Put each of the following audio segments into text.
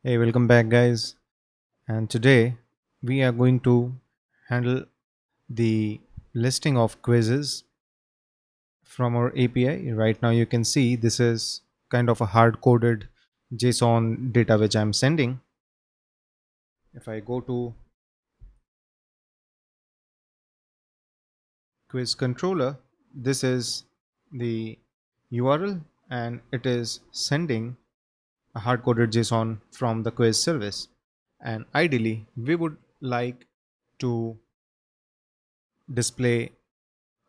Hey, welcome back, guys. And today we are going to handle the listing of quizzes from our API. Right now, you can see this is kind of a hard coded JSON data which I'm sending. If I go to quiz controller, this is the URL and it is sending a hard coded JSON from the quiz service. And ideally, we would like to display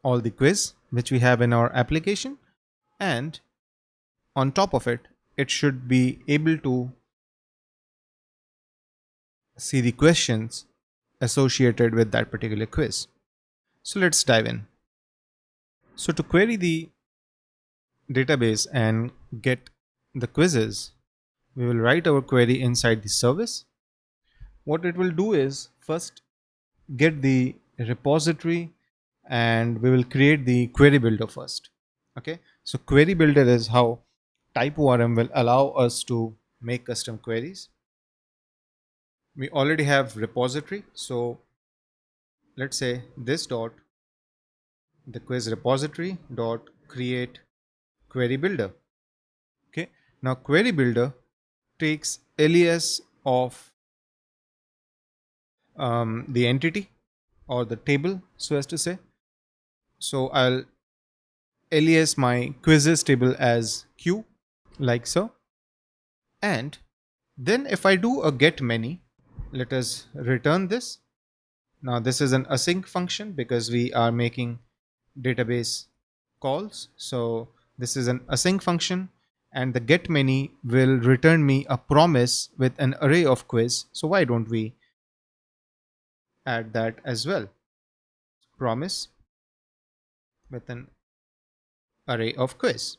all the quiz which we have in our application, and on top of it it should be able to see the questions associated with that particular quiz. So let's dive in. So to query the database and get the quizzes, we will write our query inside the service. What it will do is first get the repository, and we will create the query builder first. Okay, so query builder is how TypeORM will allow us to make custom queries. We already have repository, so let's say this dot the quiz repository dot create query builder. Okay, now query builder takes alias of the entity or the table, so as to say. So I'll alias my quizzes table as q, like so. And then if I do a get many, let us return this. Now this is an async function because we are making database calls. So this is an async function, and the get many will return me a promise with an array of quiz. So why don't we add that as well? Promise with an array of quiz.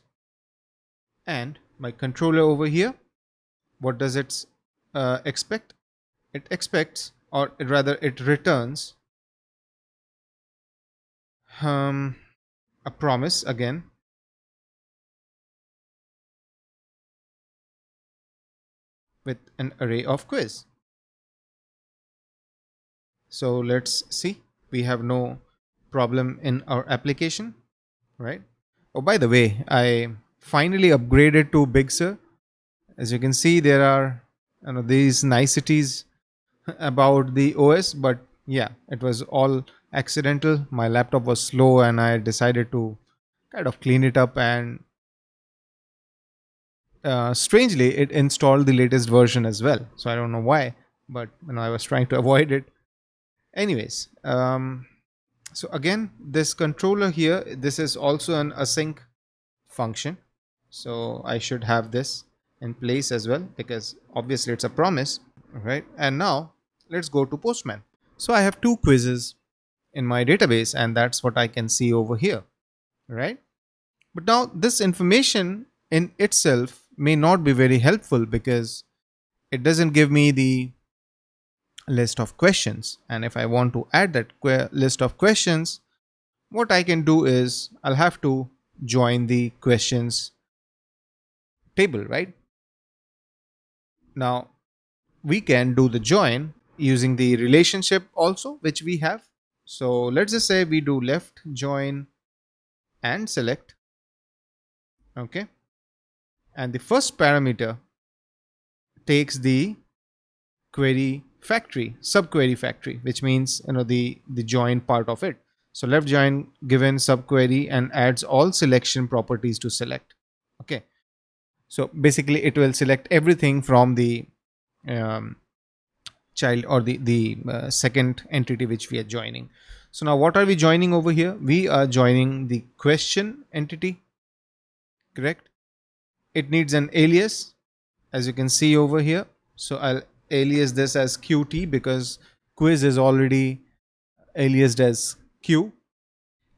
And my controller over here, what does it expect? It expects, or rather it returns a promise again with an array of quiz. So let's see, we have no problem in our application, right? Oh, by the way, I finally upgraded to Big Sur. As you can see, there are these niceties about the OS, but yeah, it was all accidental. My laptop was slow and I decided to kind of clean it up, and strangely it installed the latest version as well. So I don't know why, but I was trying to avoid it. Anyways, so again, this controller here, this is also an async function. So I should have this in place as well, because obviously it's a promise, right? And now let's go to Postman. So I have two quizzes in my database, and that's what I can see over here, right? But now this information in itself may not be very helpful because it doesn't give me the list of questions. And if I want to add that list of questions, what I can do is I'll have to join the questions table, right? Now we can do the join using the relationship also, which we have. So let's just say we do left join and select. Okay, and the first parameter takes the query factory, subquery factory, which means the join part of it. So left join given subquery and adds all selection properties to select. Okay, so basically it will select everything from the um, child, or the second entity which we are joining. So now what are we joining over here? We are joining the question entity, correct? It needs an alias, as you can see over here. So I'll alias this as qt because quiz is already aliased as q.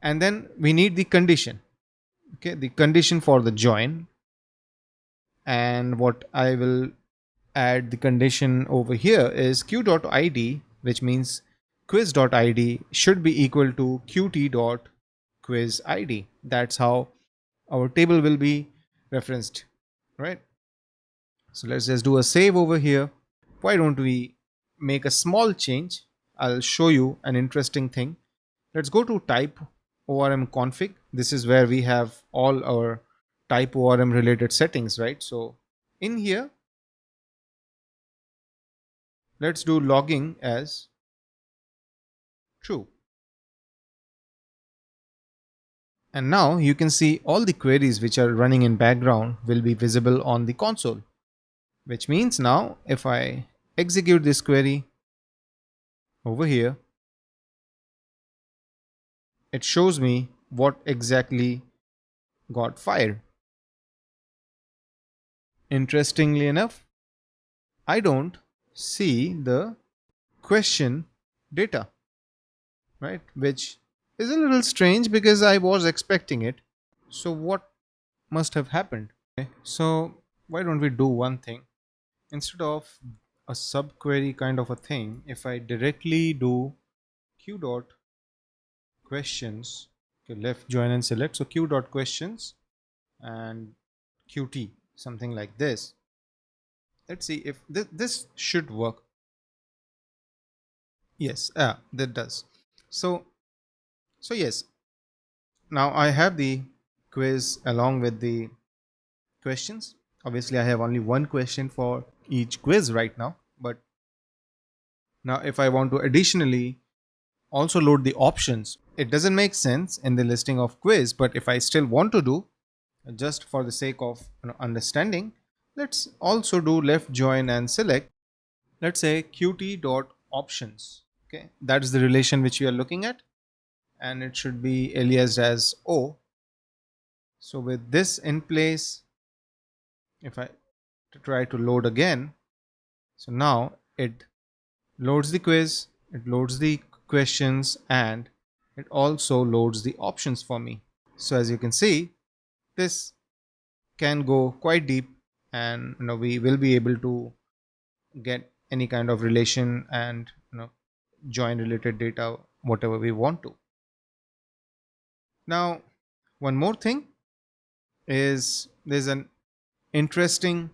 And then we need the condition. Okay, the condition for the join. And what I will add the condition over here is q.id, which means quiz.id should be equal to qt.quizid. That's how our table will be referenced, right? So let's just do a save over here. Why don't we make a small change? I'll show you an interesting thing. Let's go to TypeORM config. This is where we have all our TypeORM related settings, right? So in here, let's do logging as true. And now you can see all the queries which are running in background will be visible on the console, which means now if I execute this query over here, it shows me what exactly got fired. Interestingly enough, I don't see the question data, right? Which is a little strange because I was expecting it. So what must have happened? Okay, so why don't we do one thing? Instead of a subquery kind of a thing, if I directly do q dot questions, okay, left join and select, so q dot questions and qt, something like this. Let's see if this should work. Yes, that does. So yes, now I have the quiz along with the questions. Obviously I have only one question for each quiz right now, but now if I want to additionally also load the options, it doesn't make sense in the listing of quiz, but if I still want to do, just for the sake of understanding, let's also do left join and select. Let's say qt dot options. Okay, that's the relation which we are looking at, and it should be aliased as o. So with this in place, if I try to load again, so now it loads the quiz, it loads the questions, and it also loads the options for me. So as you can see, this can go quite deep, and we will be able to get any kind of relation and join related data whatever we want to. Now one more thing is there's an interesting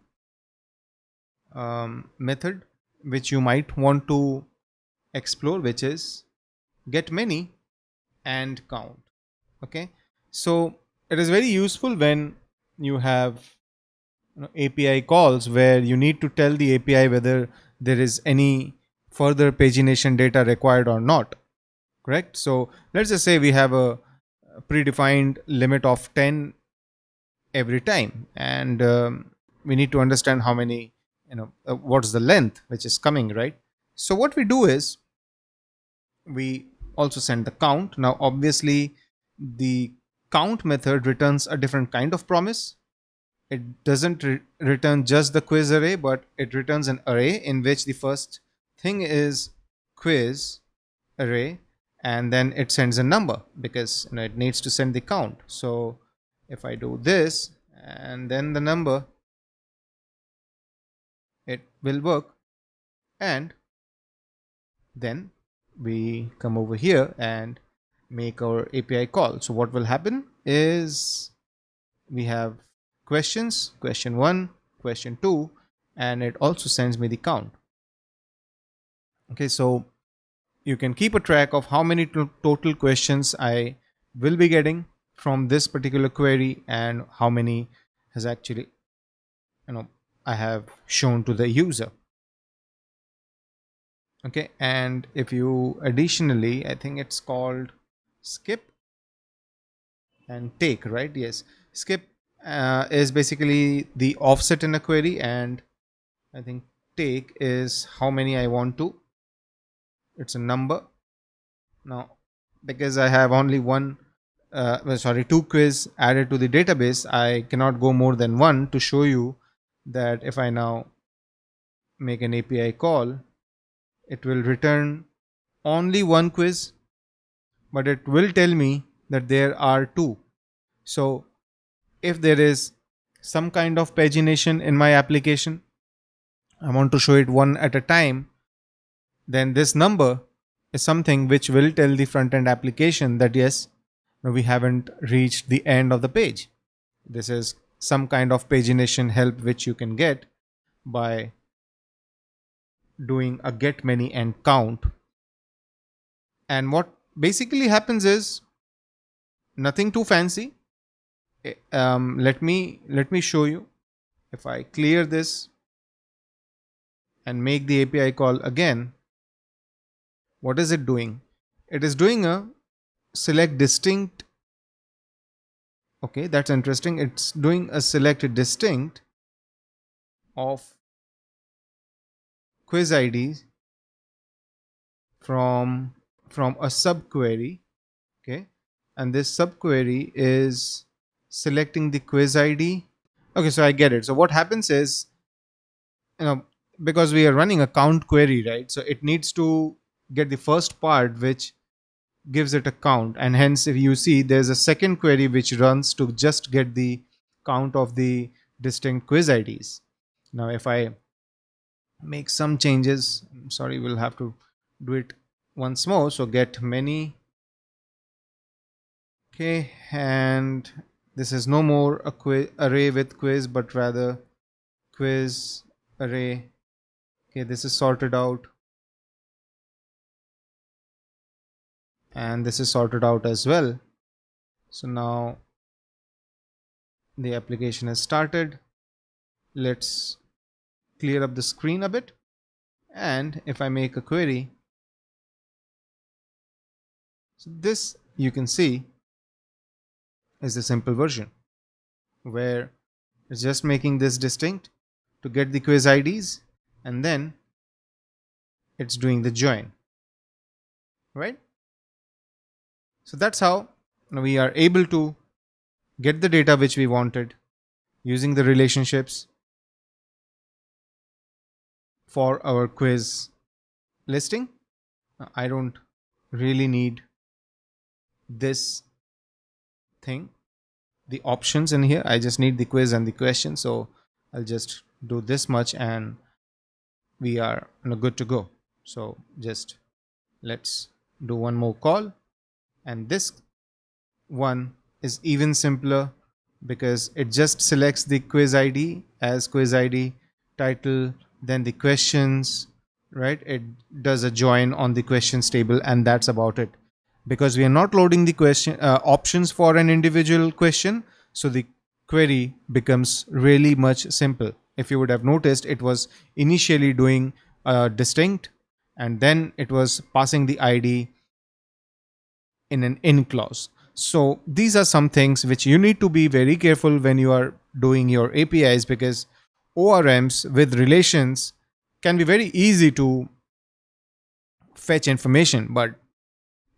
method which you might want to explore, which is get many and count. Okay, so it is very useful when you have API calls where you need to tell the API whether there is any further pagination data required or not. Correct. So let's just say we have a predefined limit of 10 every time, and we need to understand how many, what's the length which is coming, right? So what we do is we also send the count. Now obviously the count method returns a different kind of promise. It doesn't return just the quiz array, but it returns an array in which the first thing is quiz array, and then it sends a number because it needs to send the count. So if I do this and then the number, it will work. And then we come over here and make our API call. So what will happen is we have questions, question 1, question 2, and it also sends me the count. Okay, so you can keep a track of how many total questions I will be getting from this particular query and how many has actually I have shown to the user. Okay, and if you additionally, I think it's called skip and take, right? Yes, skip is basically the offset in a query, and I think take is how many I want to. It's a number. Now because I have only two quiz added to the database, I cannot go more than one to show you that if I now make an API call, it will return only one quiz, but it will tell me that there are two. So if there is some kind of pagination in my application, I want to show it one at a time, then this number is something which will tell the front end application that yes, we haven't reached the end of the page. This is some kind of pagination help which you can get by doing a get many and count. And what basically happens is nothing too fancy. Let me show you. If I clear this and make the API call again, what is it doing? It is doing a select distinct. Okay, that's interesting. It's doing a select distinct of quiz ID from a subquery. Okay, and this subquery is selecting the quiz ID. Okay, so I get it. So what happens is, because we are running a count query, right? So it needs to get the first part which gives it a count, and hence if you see there's a second query which runs to just get the count of the distinct quiz IDs. Now if I make some changes, I'm sorry, we'll have to do it once more. So get many. Okay, and this is no more a quiz array with quiz, but rather quiz array. Okay, this is sorted out, and this is sorted out as well. So now the application has started. Let's clear up the screen a bit, and if I make a query, so this you can see is the simple version where it's just making this distinct to get the quiz IDs, and then it's doing the join, right? So that's how we are able to get the data which we wanted using the relationships for our quiz listing. I don't really need this thing, the options in here. I just need the quiz and the question. So I'll just do this much and we are good to go. So just let's do one more call, and this one is even simpler because it just selects the quiz ID as quiz ID title, then the questions, right? It does a join on the questions table, and that's about it. Because we are not loading the question options for an individual question, so the query becomes really much simple. If you would have noticed, it was initially doing distinct, and then it was passing the ID in an in clause. So these are some things which you need to be very careful when you are doing your APIs, because ORMs with relations can be very easy to fetch information, but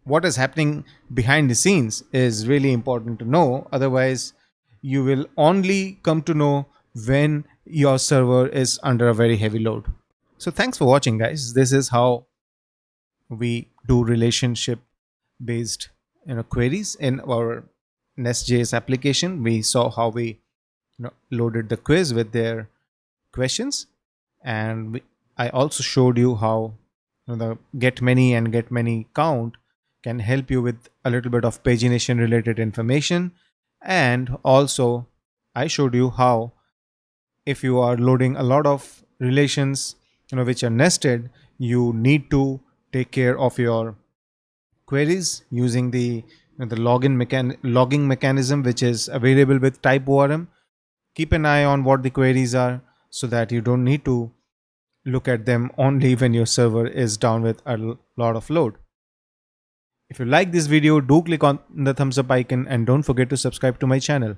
what is happening behind the scenes is really important to know. Otherwise, you will only come to know when your server is under a very heavy load. So thanks for watching, guys. This is how we do relationship based queries in our Nest.js application. We saw how we loaded the quiz with their questions, and I also showed you how the get many and get many count can help you with a little bit of pagination related information. And also I showed you how if you are loading a lot of relations which are nested, you need to take care of your queries using the logging mechanism which is available with TypeORM. Keep an eye on what the queries are so that you don't need to look at them only when your server is down with a lot of load. If you like this video, do click on the thumbs up icon and don't forget to subscribe to my channel.